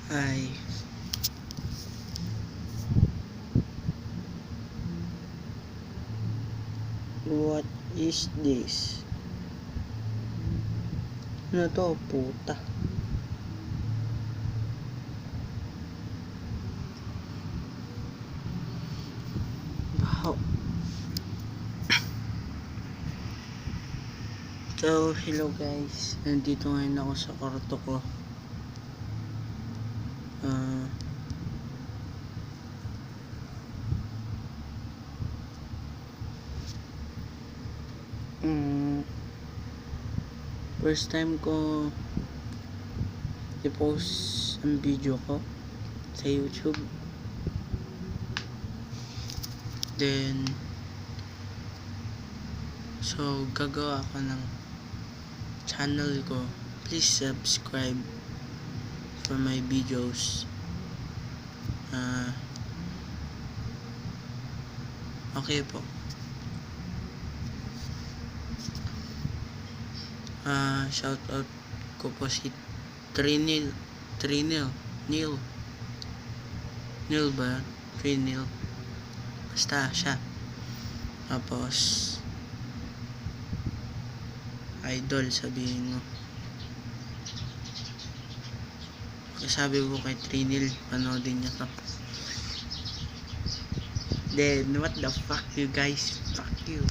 Hi. What is this? Ano to, puta? Baho. So, hello guys. Nandito ngayon ako sa kwarto ko. First time ko i-post ang video ko sa YouTube. Then, so gagawa ako ng channel ko. Please subscribe for my videos. Okay po. Shout out ko po si Trinil Neil ba? Trinil. Basta siya. Tapos idol sabihin mo. Sabi ko kay Trinil, panoodin niya to. Then what the fuck you guys? Fuck you.